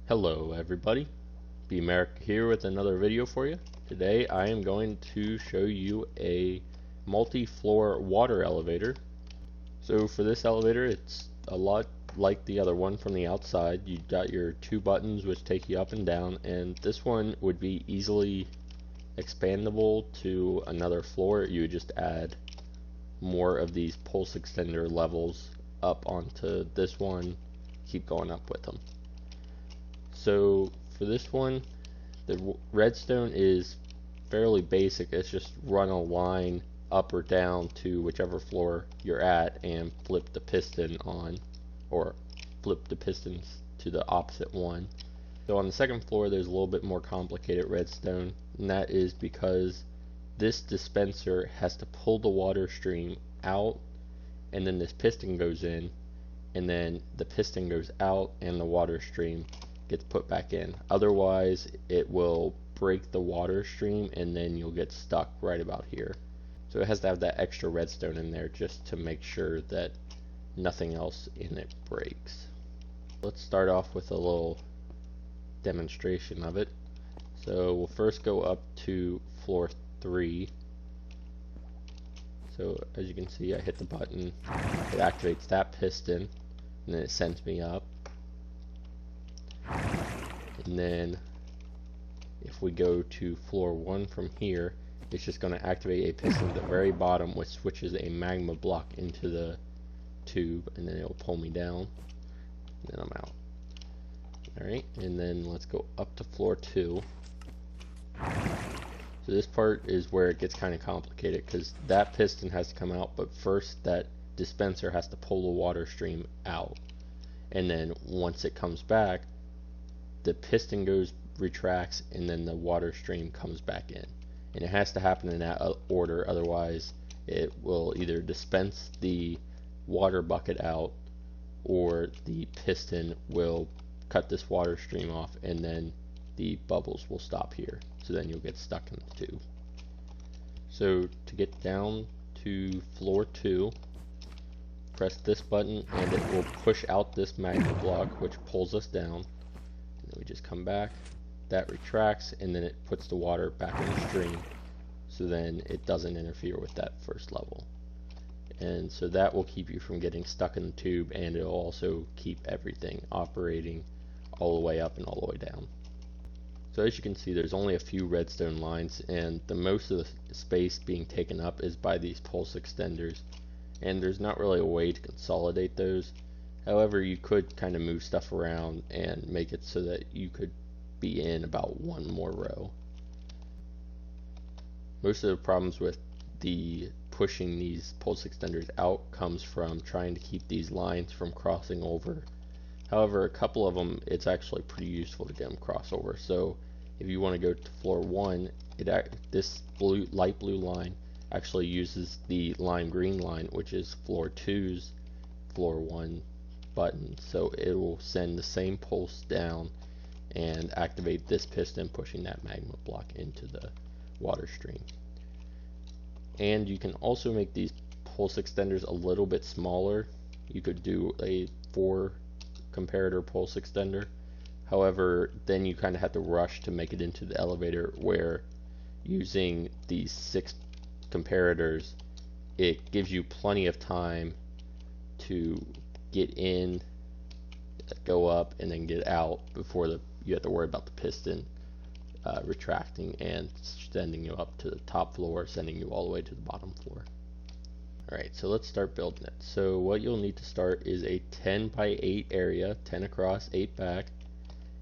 Hello everybody, Bmerica here with another video for you. Today I am going to show you a multi-floor water elevator. So for this elevator, it's a lot like the other one from the outside. You got your two buttons which take you up and down, and this one would be easily expandable to another floor. You would just add more of these pulse extender levels up onto this one, keep going up with them. So for this one, the redstone is fairly basic. It's just run a line up or down to whichever floor you're at and flip the piston on, or flip the pistons to the opposite one. So on the second floor there's a little bit more complicated redstone, and that is because this dispenser has to pull the water stream out, and then this piston goes in, and then the piston goes out and the water stream gets put back in. Otherwise it will break the water stream and then you'll get stuck right about here. So it has to have that extra redstone in there just to make sure that nothing else in it breaks. Let's start off with a little demonstration of it. So we'll first go up to floor 3. So as you can see, I hit the button, it activates that piston, and then it sends me up. And then if we go to floor 1 from here, it's just going to activate a piston at the very bottom, which switches a magma block into the tube, and then it'll pull me down, and then I'm out. Alright, and then let's go up to floor 2. So this part is where it gets kind of complicated, because that piston has to come out, but first that dispenser has to pull the water stream out, and then once it comes back, the piston retracts, and then the water stream comes back in, and it has to happen in that order. Otherwise it will either dispense the water bucket out, or the piston will cut this water stream off, and then the bubbles will stop here, so then you'll get stuck in the tube. So to get down to floor 2, press this button and it will push out this magma block, which pulls us down, and then we just come back, that retracts, and then it puts the water back in the stream, so then it doesn't interfere with that first level. And so that will keep you from getting stuck in the tube, and it will also keep everything operating all the way up and all the way down. So as you can see, there's only a few redstone lines, and the most of the space being taken up is by these pulse extenders, and there's not really a way to consolidate those. However, you could kind of move stuff around and make it so that you could be in about one more row. Most of the problems with the pushing these pulse extenders out comes from trying to keep these lines from crossing over. However, a couple of them, it's actually pretty useful to get them cross over. So if you want to go to floor 1, this light blue line actually uses the lime green line, which is floor 2's floor 1 button. So it will send the same pulse down and activate this piston, pushing that magma block into the water stream. And you can also make these pulse extenders a little bit smaller. You could do a 4 comparator pulse extender. However, then you kind of have to rush to make it into the elevator, where using these 6 comparators, it gives you plenty of time to get in, go up, and then get out before you have to worry about the piston retracting and sending you up to the top floor, sending you all the way to the bottom floor. Alright, so let's start building it. So what you'll need to start is a 10 by 8 area, 10 across, 8 back,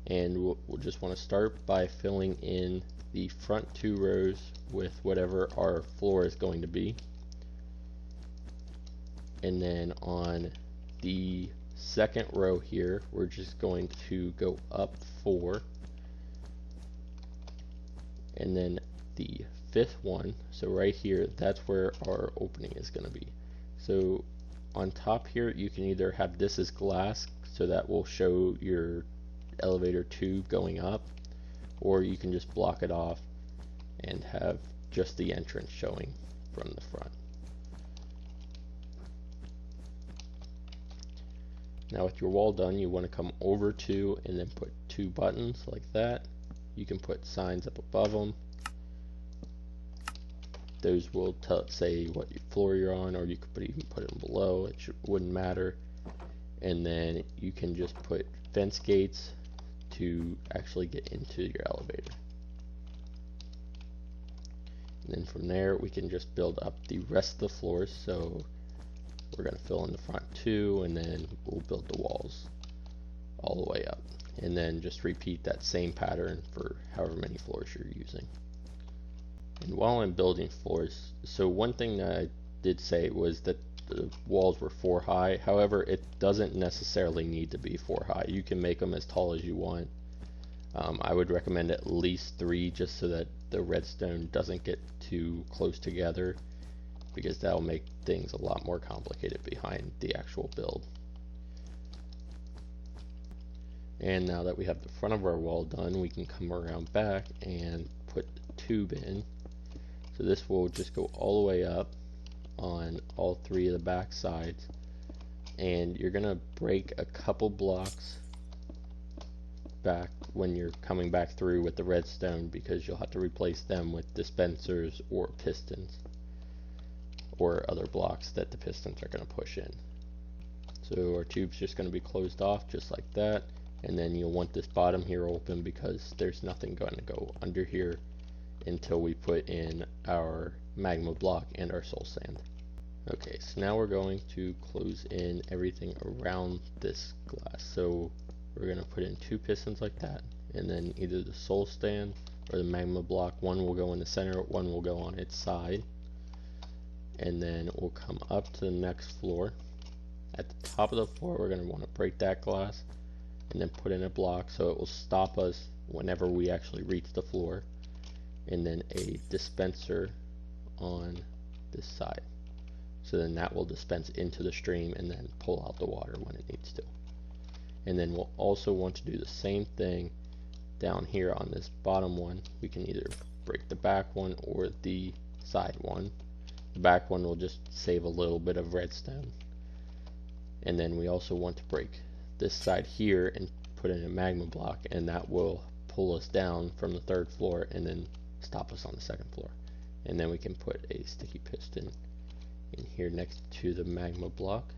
and we'll just want to start by filling in the front 2 rows with whatever our floor is going to be. And then on the second row here, we're just going to go up 4, and then the 5th one, so right here, that's where our opening is going to be. So on top here, you can either have this as glass, so that will show your elevator tube going up, or you can just block it off and have just the entrance showing from the front. Now with your wall done, you want to come over to and then put 2 buttons like that. You can put signs up above them. Those will say what floor you're on, or you could even put them below. It wouldn't matter. And then you can just put fence gates to actually get into your elevator. And then from there we can just build up the rest of the floors. So we're going to fill in the front 2, and then we'll build the walls all the way up, and then just repeat that same pattern for however many floors you're using. And while I'm building floors, so one thing that I did say was that the walls were 4 high. However, it doesn't necessarily need to be 4 high. You can make them as tall as you want. I would recommend at least 3, just so that the redstone doesn't get too close together, because that'll make things a lot more complicated behind the actual build. And now that we have the front of our wall done, we can come around back and put the tube in. So this will just go all the way up on all 3 of the back sides, and you're gonna break a couple blocks back when you're coming back through with the redstone, because you'll have to replace them with dispensers or pistons or other blocks that the pistons are going to push in. So our tube's just going to be closed off just like that, and then you'll want this bottom here open, because there's nothing going to go under here until we put in our magma block and our soul sand. Okay, so now we're going to close in everything around this glass. So we're going to put in 2 pistons like that, and then either the soul sand or the magma block, one will go in the center, one will go on its side. And then we'll come up to the next floor. At the top of the floor, we're going to want to break that glass and then put in a block, so it will stop us whenever we actually reach the floor. And then a dispenser on this side, so then that will dispense into the stream and then pull out the water when it needs to. And then we'll also want to do the same thing down here on this bottom one. We can either break the back one or the side one. The back one will just save a little bit of redstone. And then we also want to break this side here and put in a magma block, and that will pull us down from the 3rd floor and then stop us on the 2nd floor. And then we can put a sticky piston in here next to the magma block.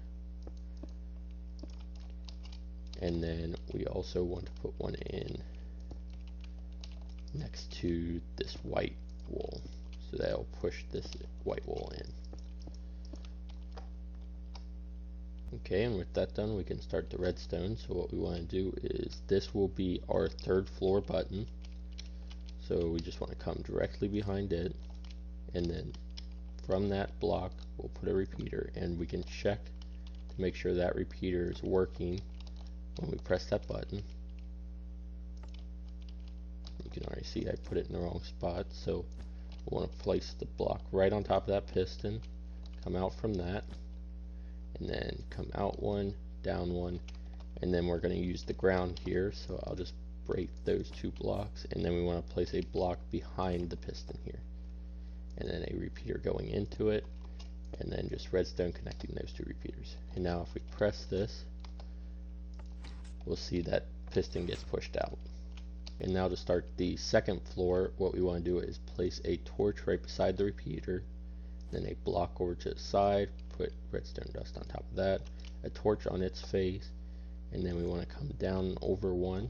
And then we also want to put one in next to this white wool, so that will push this white wool in. Okay, and with that done, we can start the redstone. So what we want to do is, this will be our 3rd floor button. So we just want to come directly behind it, and then from that block we'll put a repeater, and we can check to make sure that repeater is working when we press that button. You can already see I put it in the wrong spot, so we want to place the block right on top of that piston, come out from that, and then come out 1, down 1, and then we're going to use the ground here, so I'll just break those 2 blocks, and then we want to place a block behind the piston here, and then a repeater going into it, and then just redstone connecting those 2 repeaters. And now if we press this, we'll see that piston gets pushed out. And now to start the 2nd floor, what we want to do is place a torch right beside the repeater, then a block over to the side, put redstone dust on top of that, a torch on its face, and then we want to come down over 1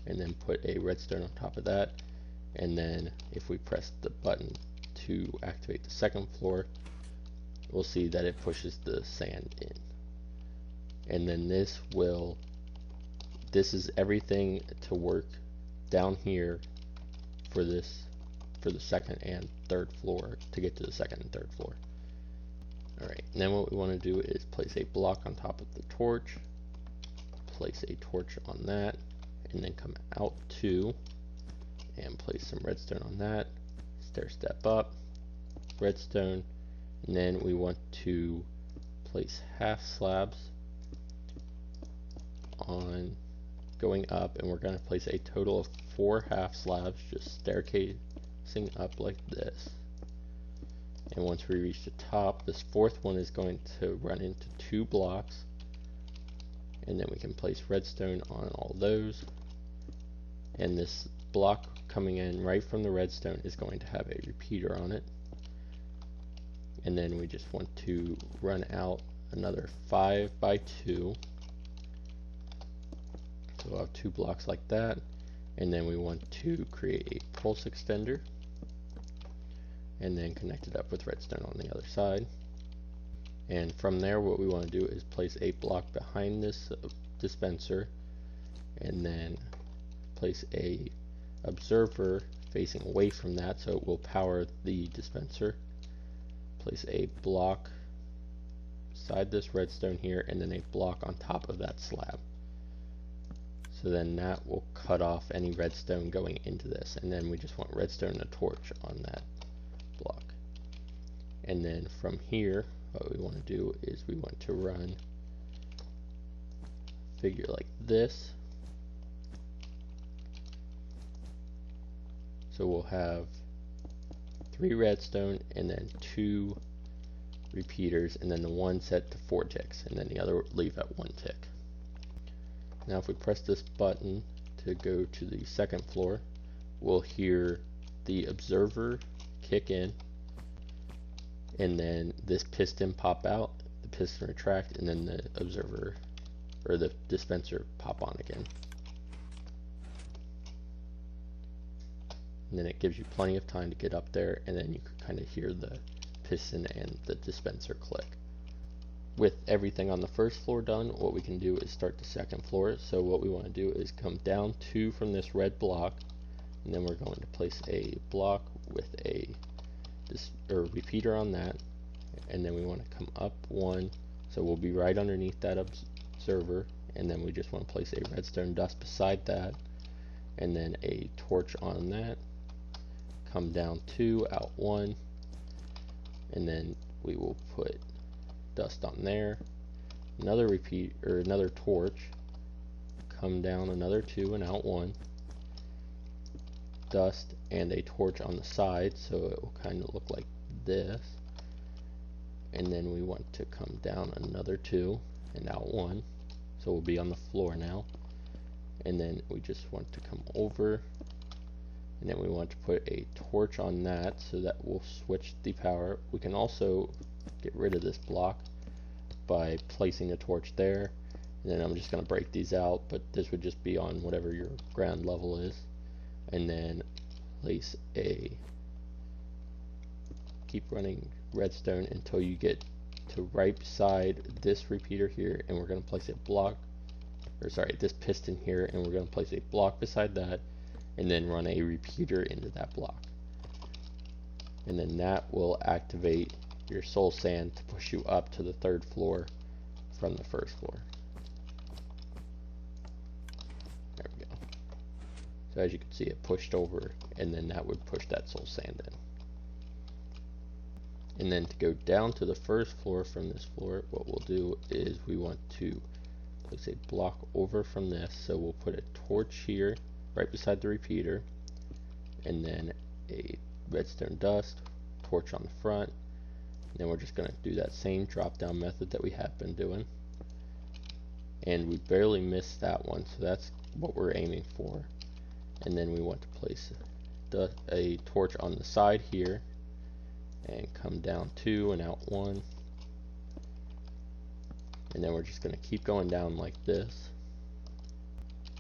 and then put a redstone on top of that. And then if we press the button to activate the 2nd floor, we'll see that it pushes the sand in. And then this is everything to work down here for the 2nd and 3rd floor to get to the 2nd and 3rd floor. Alright, and then what we want to do is place a block on top of the torch, place a torch on that, and then come out 2 and place some redstone on that, stair step up, redstone, and then we want to place half slabs on going up, and we're going to place a total of 4 half slabs, just staircasing up like this. And once we reach the top, this 4th one is going to run into 2 blocks, and then we can place redstone on all those, and this block coming in right from the redstone is going to have a repeater on it, and then we just want to run out another 5 by 2, so we'll have 2 blocks like that, and then we want to create a pulse extender and then connect it up with redstone on the other side. And from there, what we want to do is place a block behind this dispenser, and then place a observer facing away from that so it will power the dispenser. Place a block beside this redstone here, and then a block on top of that slab. So then that will cut off any redstone going into this, and then we just want redstone and a torch on that block. And then from here, what we want to do is we want to run a figure like this. So we'll have 3 redstone and then 2 repeaters, and then the one set to 4 ticks, and then the other leave at 1 tick. Now if we press this button to go to the second floor, we'll hear the observer kick in, and then this piston pop out, the piston retract, and then the observer or the dispenser pop on again. And then it gives you plenty of time to get up there, and then you can kind of hear the piston and the dispenser click. With everything on the first floor done, what we can do is start the second floor. So what we want to do is come down 2 from this red block, and then we're going to place a block with a repeater on that, and then we want to come up 1, so we'll be right underneath that observer, and then we just want to place a redstone dust beside that, and then a torch on that. Come down 2, out 1, and then we will put dust on there, another another torch, come down another 2 and out 1, dust and a torch on the side, so it will kind of look like this, and then we want to come down another 2 and out 1, so we'll be on the floor now, and then we just want to come over, and then we want to put a torch on that so that will switch the power. We can also get rid of this block by placing a torch there, and then I'm just going to break these out, but this would just be on whatever your ground level is, and then place keep running redstone until you get to right beside this repeater here, and we're going to place a block, or sorry, this piston here, and we're going to place a block beside that, and then run a repeater into that block, and then that will activate your soul sand to push you up to the 3rd floor from the 1st floor. There we go. So as you can see, it pushed over, and then that would push that soul sand in. And then to go down to the 1st floor from this floor, what we'll do is we want to place a block over from this, so we'll put a torch here right beside the repeater, and then a redstone dust, torch on the front, and then we're just going to do that same drop down method that we have been doing, and we barely missed that one, so that's what we're aiming for. And then we want to place a torch on the side here, and come down 2 and out 1, and then we're just going to keep going down like this.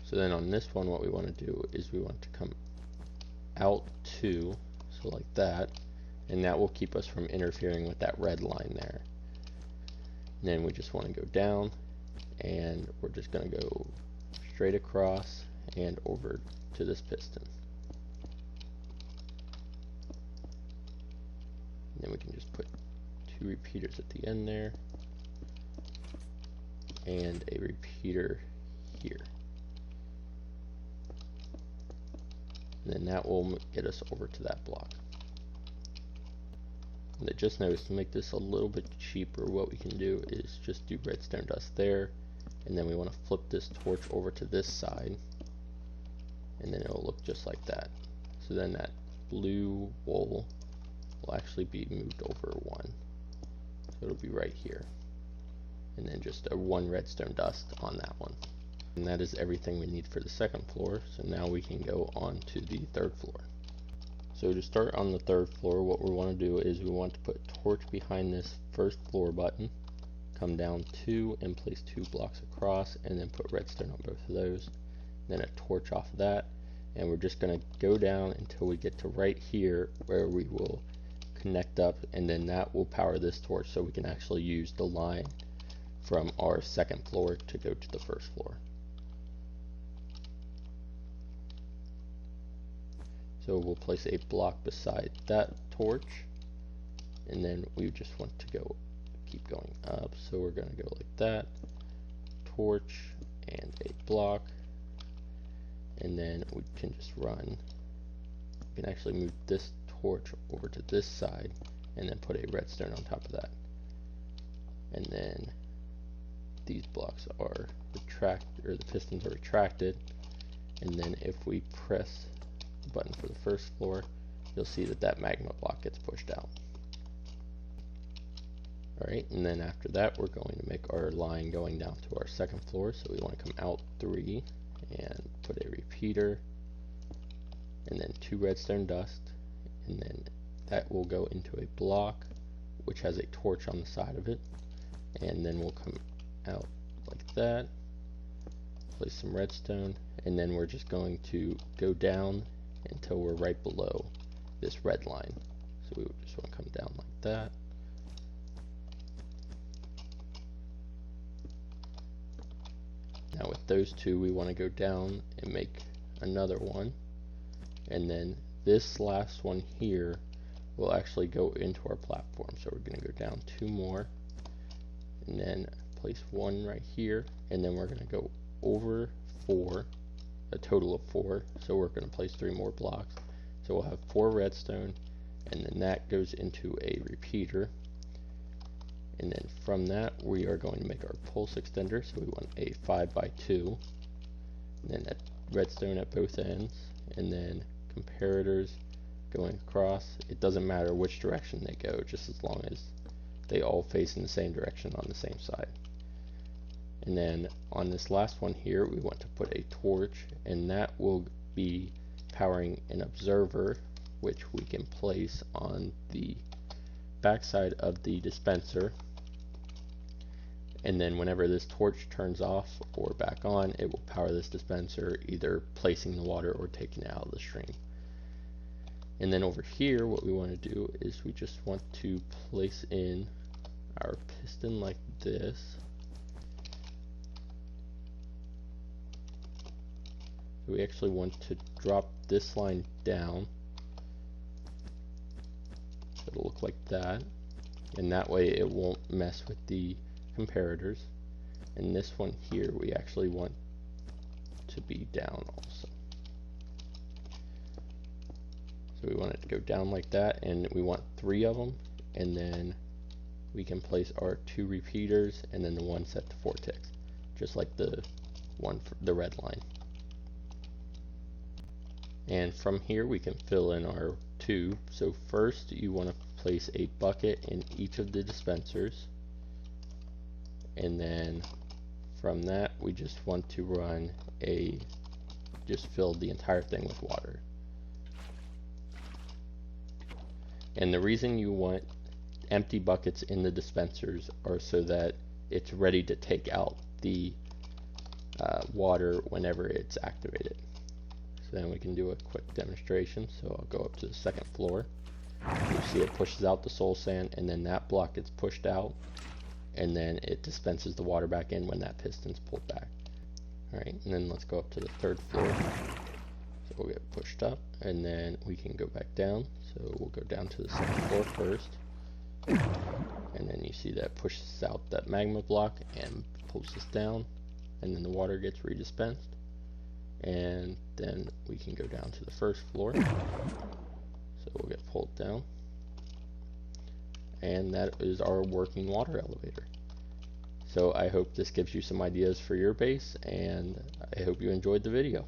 So then on this one, what we want to do is we want to come out 2, so like that, and that will keep us from interfering with that red line there. And then we just want to go down, and we're just going to go straight across and over to this piston. And then we can just put 2 repeaters at the end there, and a repeater here. And then that will get us over to that block. And I just noticed, to make this a little bit cheaper, what we can do is just do redstone dust there, and then we want to flip this torch over to this side, and then it'll look just like that. So then that blue wool will actually be moved over 1, so it'll be right here, and then just a 1 redstone dust on that one. And that is everything we need for the second floor. So now we can go on to the third floor. So to start on the third floor, what we want to do is we want to put a torch behind this first floor button, come down 2 and place 2 blocks across, and then put redstone on both of those, then a torch off of that, and we're just going to go down until we get to right here where we will connect up, and then that will power this torch so we can actually use the line from our second floor to go to the first floor. So we'll place a block beside that torch, and then we just want to keep going up. So we're going to go like that, torch and a block, and then we can just run. We can actually move this torch over to this side and then put a redstone on top of that. And then these blocks are retracted, or the pistons are retracted, and then if we press button for the first floor, you'll see that that magma block gets pushed out. Alright, and then after that we're going to make our line going down to our second floor. So we want to come out 3 and put a repeater, and then 2 redstone dust, and then that will go into a block which has a torch on the side of it, and then we'll come out like that, place some redstone, and then we're just going to go down until we're right below this red line. So we would just want to come down like that. Now with those 2, we want to go down and make another one, and then this last one here will actually go into our platform. So we're going to go down 2 more, and then place 1 right here, and then we're going to go over 4, a total of 4, so we're going to place 3 more blocks. So we'll have 4 redstone, and then that goes into a repeater, and then from that we are going to make our pulse extender. So we want a 5x2, and then a redstone at both ends, and then comparators going across. It doesn't matter which direction they go, just as long as they all face in the same direction on the same side. And then on this last one here, we want to put a torch, and that will be powering an observer, which we can place on the backside of the dispenser. And then whenever this torch turns off or back on, it will power this dispenser, either placing the water or taking it out of the stream. And then over here, what we want to do is we just want to place in our piston like this. We actually want to drop this line down, so it'll look like that, and that way it won't mess with the comparators. And this one here we actually want to be down also. So we want it to go down like that, and we want 3 of them, and then we can place our 2 repeaters and then the one set to 4 ticks, just like the one for the red line. And from here we can fill in our tube. So first you want to place a bucket in each of the dispensers, and then from that we just want to run just fill the entire thing with water. And the reason you want empty buckets in the dispensers are so that it's ready to take out the water whenever it's activated. So then we can do a quick demonstration. So I'll go up to the second floor. You see it pushes out the soul sand, and then that block gets pushed out, and then it dispenses the water back in when that piston's pulled back. Alright, and then let's go up to the third floor. So we'll get pushed up, and then we can go back down. So we'll go down to the second floor first, and then you see that pushes out that magma block and pulls us down, and then the water gets redispensed. And then we can go down to the first floor, so we'll get pulled down, and that is our working water elevator. So I hope this gives you some ideas for your base, and I hope you enjoyed the video.